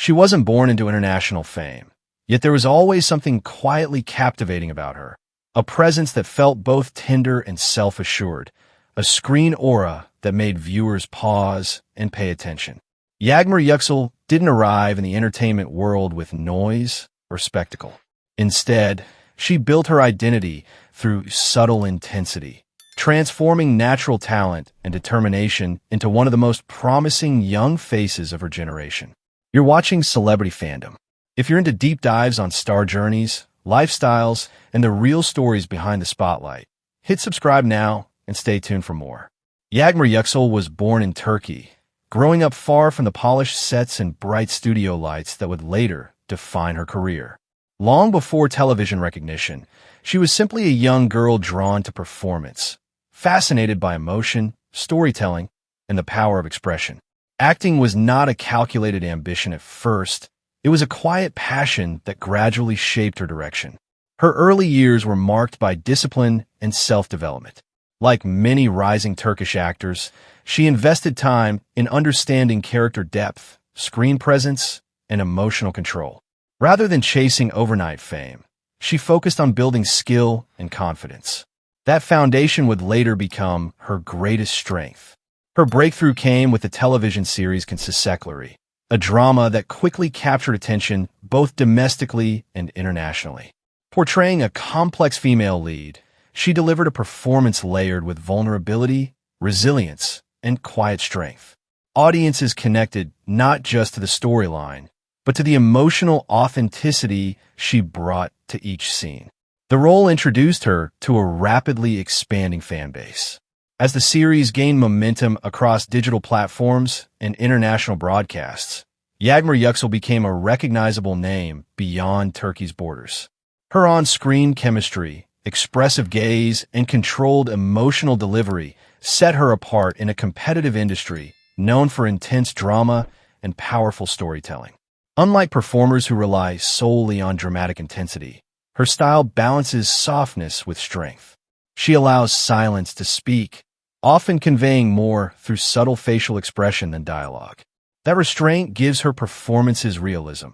She wasn't born into international fame, yet there was always something quietly captivating about her, a presence that felt both tender and self-assured, a screen aura that made viewers pause and pay attention. Yağmur Yüksel didn't arrive in the entertainment world with noise or spectacle. Instead, she built her identity through subtle intensity, transforming natural talent and determination into one of the most promising young faces of her generation. You're watching Celebrity Fandom. If you're into deep dives on star journeys, lifestyles, and the real stories behind the spotlight, hit subscribe now and stay tuned for more. Yağmur Yüksel was born in Turkey, growing up far from the polished sets and bright studio lights that would later define her career. Long before television recognition, she was simply a young girl drawn to performance, fascinated by emotion, storytelling, and the power of expression. Acting was not a calculated ambition at first. It was a quiet passion that gradually shaped her direction. Her early years were marked by discipline and self-development. Like many rising Turkish actors, she invested time in understanding character depth, screen presence, and emotional control. Rather than chasing overnight fame, she focused on building skill and confidence. That foundation would later become her greatest strength. Her breakthrough came with the television series Çiçekleri, a drama that quickly captured attention both domestically and internationally. Portraying a complex female lead, she delivered a performance layered with vulnerability, resilience, and quiet strength. Audiences connected not just to the storyline, but to the emotional authenticity she brought to each scene. The role introduced her to a rapidly expanding fan base. As the series gained momentum across digital platforms and international broadcasts, Yağmur Yüksel became a recognizable name beyond Turkey's borders. Her on-screen chemistry, expressive gaze, and controlled emotional delivery set her apart in a competitive industry known for intense drama and powerful storytelling. Unlike performers who rely solely on dramatic intensity, her style balances softness with strength. She allows silence to speak, often conveying more through subtle facial expression than dialogue. That restraint gives her performances realism,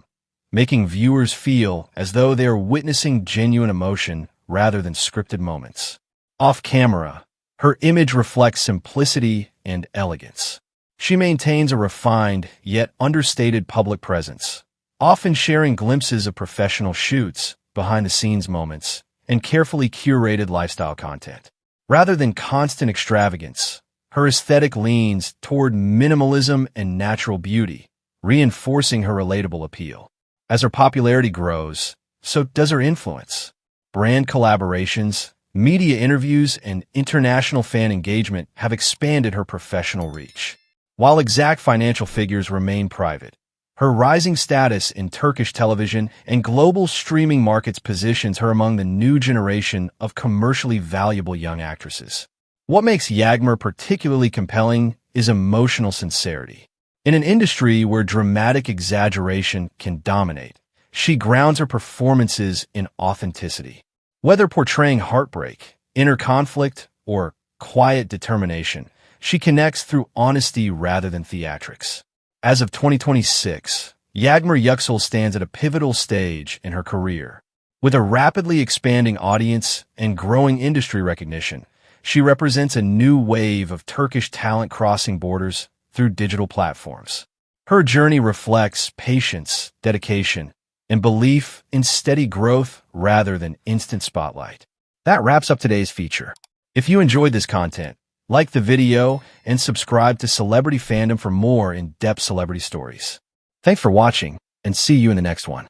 making viewers feel as though they are witnessing genuine emotion rather than scripted moments. Off camera, her image reflects simplicity and elegance. She maintains a refined yet understated public presence, often sharing glimpses of professional shoots, behind-the-scenes moments, and carefully curated lifestyle content. Rather than constant extravagance, her aesthetic leans toward minimalism and natural beauty, reinforcing her relatable appeal. As her popularity grows, so does her influence. Brand collaborations, media interviews, and international fan engagement have expanded her professional reach. While exact financial figures remain private, her rising status in Turkish television and global streaming markets positions her among the new generation of commercially valuable young actresses. What makes Yağmur particularly compelling is emotional sincerity. In an industry where dramatic exaggeration can dominate, she grounds her performances in authenticity. Whether portraying heartbreak, inner conflict, or quiet determination, she connects through honesty rather than theatrics. As of 2026, Yağmur Yüksel stands at a pivotal stage in her career. With a rapidly expanding audience and growing industry recognition, she represents a new wave of Turkish talent crossing borders through digital platforms. Her journey reflects patience, dedication, and belief in steady growth rather than instant spotlight. That wraps up today's feature. If you enjoyed this content, like the video and subscribe to Celebrity Fandom for more in-depth celebrity stories. Thanks for watching, and see you in the next one.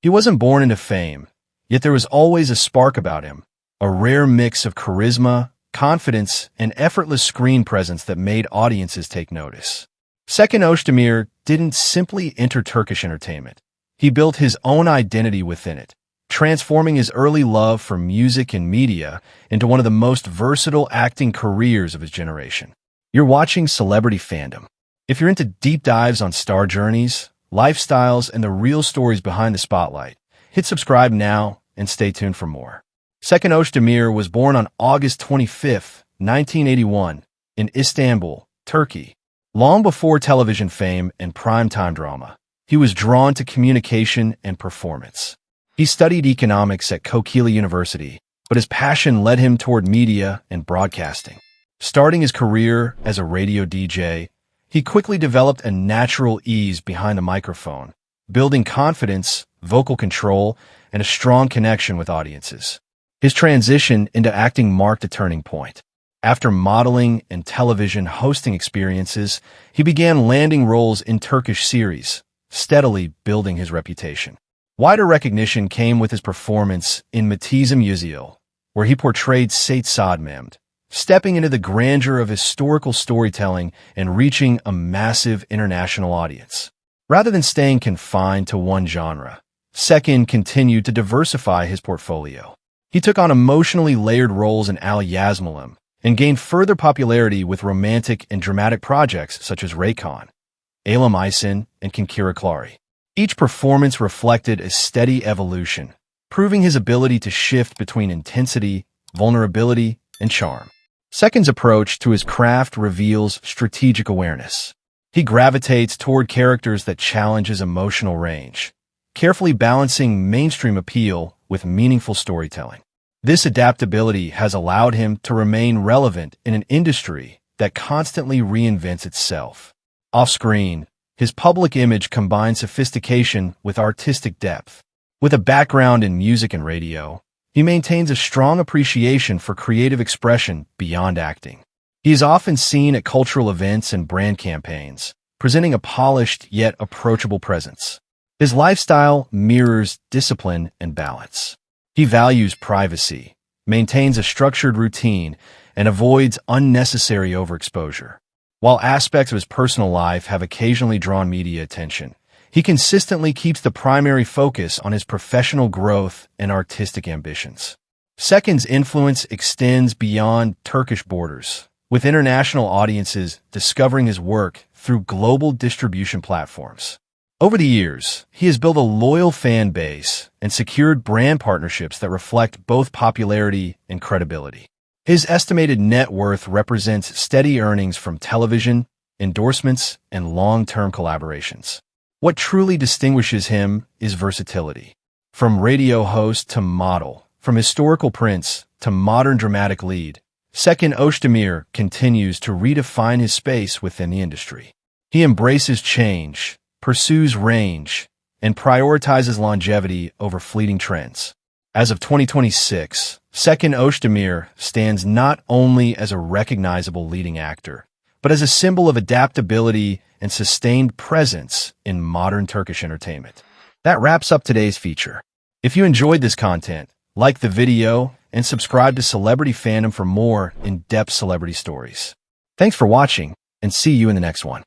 He wasn't born into fame, yet there was always a spark about him, a rare mix of charisma, confidence, and effortless screen presence that made audiences take notice. Seçkin Özdemir didn't simply enter Turkish entertainment. He built his own identity within it, transforming his early love for music and media into one of the most versatile acting careers of his generation. You're watching Celebrity Fandom. If you're into deep dives on star journeys, lifestyles, and the real stories behind the spotlight, hit subscribe now and stay tuned for more. Seçkin Özdemir was born on August 25, 1981, in Istanbul, Turkey. Long before television fame and primetime drama, he was drawn to communication and performance. He studied economics at Kokila University, but his passion led him toward media and broadcasting. Starting his career as a radio DJ, he quickly developed a natural ease behind the microphone, building confidence, vocal control, and a strong connection with audiences. His transition into acting marked a turning point. After modeling and television hosting experiences, he began landing roles in Turkish series, steadily building his reputation. Wider recognition came with his performance in Matizim Yüzyıl, where he portrayed Sait Saad Mehmed, stepping into the grandeur of historical storytelling and reaching a massive international audience. Rather than staying confined to one genre, Seçkin continued to diversify his portfolio. He took on emotionally layered roles in Al Yazmalım and gained further popularity with romantic and dramatic projects such as Raycon, Alam Aysin, and Kinkira Klari. Each performance reflected a steady evolution, proving his ability to shift between intensity, vulnerability, and charm. Seçkin's approach to his craft reveals strategic awareness. He gravitates toward characters that challenge his emotional range, carefully balancing mainstream appeal with meaningful storytelling. This adaptability has allowed him to remain relevant in an industry that constantly reinvents itself. Off-screen, his public image combines sophistication with artistic depth. With a background in music and radio, he maintains a strong appreciation for creative expression beyond acting. He is often seen at cultural events and brand campaigns, presenting a polished yet approachable presence. His lifestyle mirrors discipline and balance. He values privacy, maintains a structured routine, and avoids unnecessary overexposure. While aspects of his personal life have occasionally drawn media attention, he consistently keeps the primary focus on his professional growth and artistic ambitions. Seçkin's influence extends beyond Turkish borders, with international audiences discovering his work through global distribution platforms. Over the years, he has built a loyal fan base and secured brand partnerships that reflect both popularity and credibility. His estimated net worth represents steady earnings from television, endorsements, and long-term collaborations. What truly distinguishes him is versatility. From radio host to model, from historical prince to modern dramatic lead, Seçkin Özdemir continues to redefine his space within the industry. He embraces change, pursues range, and prioritizes longevity over fleeting trends. As of 2026, Seçkin Özdemir stands not only as a recognizable leading actor, but as a symbol of adaptability and sustained presence in modern Turkish entertainment. That wraps up today's feature. If you enjoyed this content, like the video and subscribe to Celebrity Fandom for more in-depth celebrity stories. Thanks for watching, and see you in the next one.